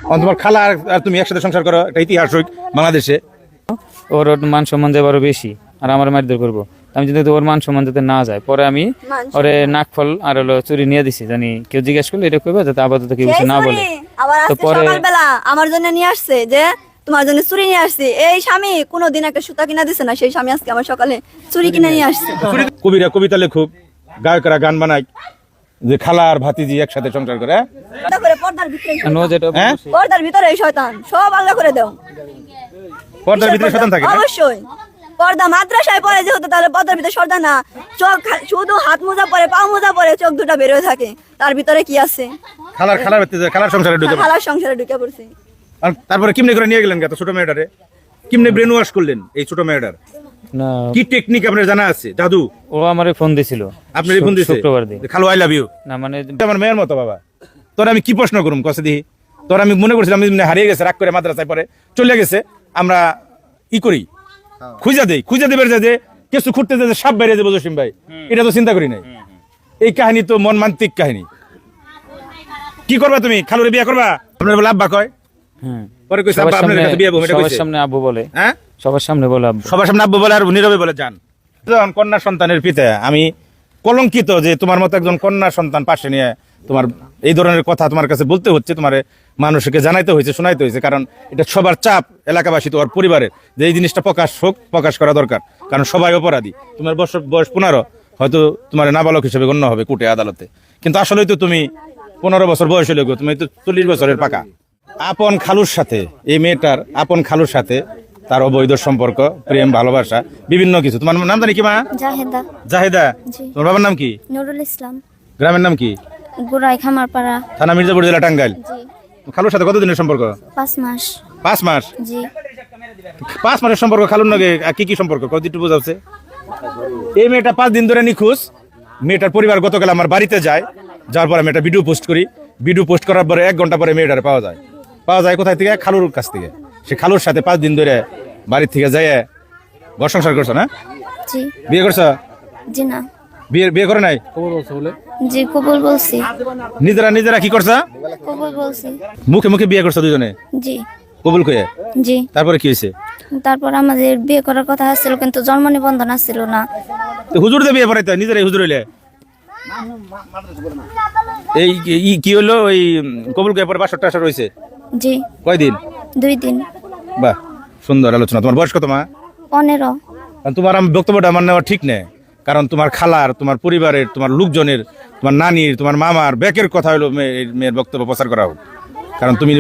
তোমার খালা আর তুমি একসাথে সংসার করো, এটা ইতিহাস বাংলাদেশে। ওর মান সম্মান দেয় আরো বেশি, আর আমার মারধর করবো। আমি যদি ওর মান সম্মান যাতে না যায়, পরে আমি ওরে নাকফল আর হলো চুরি নিয়ে দিছি, জানি কেউ জিজ্ঞেস করলে এটা করবে যাতে আপাতত কেউ কিছু না বলে। আবার আজকে সকালবেলা আমার জন্য নিয়ে আসছে যে তোমার জন্য চুরি নিয়ে আসছি। এই স্বামী কোনোদিন একটা সুতা কিনা দিছে না, সেই স্বামী আজকে আমার সকালে চুরি কিনে নিয়ে আসছে। কবিরা কবিতা লেখুক, গায়করা গান বানায়, যে খালা আর ভাতিজি একসাথে সংসার করে। পর্দার ভিতরে এই শয়তান সব আল্লাহ করে দাও। পর্দার ভিতরে শয়তান থাকে? অবশ্যই। পর্দা মাদ্রাসায় পড়ে যেহেতু, তাহলে পর্দার ভিতরে শয়তান না। চোখ শুধু হাত মোজা পরে, পা মোজা পরে, চোখ দুটা বেরোয় থাকে, তার ভিতরে কি আছে? খালার সংসারে ঢুকে, খালার সংসারে ঢুকে পড়ছে। আর তারপরে কেমনে করে নিয়ে গেলেন ছোট মেয়েটারে? কেমনে ব্রেন ওয়াশ করলেন এই ছোট মেয়েটার? না, কি টেকনিক আপনার জানা আছে? জাদু? ও আমারে ফোন দিছিল, আপনার ফোন দিছে শুক্রবার দিন। খালু আই লাভ ইউ না মানে আমার মেয়ের মতো বাবা। তোর আমি কি প্রশ্ন করুম কসে দিহি? তোর আমি মনে করছিলাম হারিয়ে গেছে, রাগ করে মাদ্রাসায় পরে চলে গেছে, আমরা ই করি খুঁজা দেবের যে কিছু খুঁড়তে যে সাপ বাইরে যাবো জসিম ভাই, এটা তো চিন্তা করি নাই। এই কাহিনী তো মনমান্তিক কাহিনী। কি করবা তুমি? খালুরে বিয়ে করবা? আপনার বলে আব্বা কয়, পরে কইছে আব্বা আপনার কাছে বিয়ে হবে, এটা কইছে। সবার সামনে আব্বু বলে, হ্যাঁ সবার সামনে বলে আব্বু, সবার সামনে আব্বু বলে আর নীরবে বলে যান। যখন কন্যা সন্তানের পিতা, আমি কলঙ্কিত যে তোমার মতো একজন কন্যা সন্তান পাশে নিয়ে তোমার এই ধরনের কথা তোমার কাছে বলতে হচ্ছে, তোমার মানুষকে জানাইতে হয়েছে, শোনাইতে হয়েছে, কারণ এটা সবার চাপ, এলাকাবাসী তোমার পরিবারের, যে এই জিনিসটা প্রকাশ করা দরকার, কারণ সবাই অপরাধী। তোমার বয়স 15, হয়তো তোমার নাবালক হিসেবে গণ্য হবে কোর্টে আদালতে, কিন্তু আসলে তো তুমি 15 বছর বয়স হলে তুমি তো 40 বছরের পাকা। আপন খালুর সাথে এই মেয়েটার, আপন খালুর সাথে তার অবৈধ সম্পর্ক, প্রেম, ভালোবাসা, বিভিন্ন কিছু। তোমার নাম জানি কি মা? জাহেদা। জাহেদা। তোমার বাবার নাম কি? নুরুল ইসলাম। গ্রামের নাম কি? গুরাই খামারপাড়া, থানা মির্জাপুর, জেলা টাঙ্গাইল। খালুর সাথে কতদিনের সম্পর্ক? 5 মাস। 5 মাস? জি। 5 মাসের সম্পর্ক খালুর নাকি কি কি সম্পর্ক কতটুকু বোঝাচ্ছে? এই মেয়েটা 5 দিন ধরে নিখোঁজ। মেয়েটার পরিবার গতকাল আমার বাড়িতে যায়, যাওয়ার পরে মেয়েটা ভিডিও পোস্ট করি। ভিডিও পোস্ট করার পরে 1 ঘন্টা পরে মেয়েটারে পাওয়া যায় কোথায় থেকে? খালুর কাছ থেকে। সে খালুর সাথে 5 দিন ধরে বাড়ি থেকে যায় ঘর সংসার করছো না? জি। বিয়ে করছো? জি না। বিয়ে করে নাই? জি কবুল বলছি। নিজেরা কি করছো? কবুল বলছি। মুখে বিয়ে করছো দুজনে? জি। কবুল কয়ে? জি। তারপরে কি হয়েছে? তারপর আমাদের বিয়ে করার কথা ছিল, কিন্তু জন্ম নিবন্ধন ছিল না। হুজুর দিয়ে বিয়ে পড়াইতে, নিজেরাই হুজুর হইলে? এই কি হলো ওই কবুল কয়ে পরে 500 টাকা রয়েছে? জি। কয়দিন? 2 দিন। বাহ, সুন্দর আলোচনা। তোমার বয়স কত মা? 15। তোমার আমি বক্তব্যটা আমার নেওয়া ঠিক নেই, কারণ তোমার খালার, তোমার পরিবারের, তোমার লোকজনের, তোমার নানির, তোমার মামার ব্যাকের কথা হলো মেয়ের বক্তব্য প্রচার করা হোক, কারণ তুমি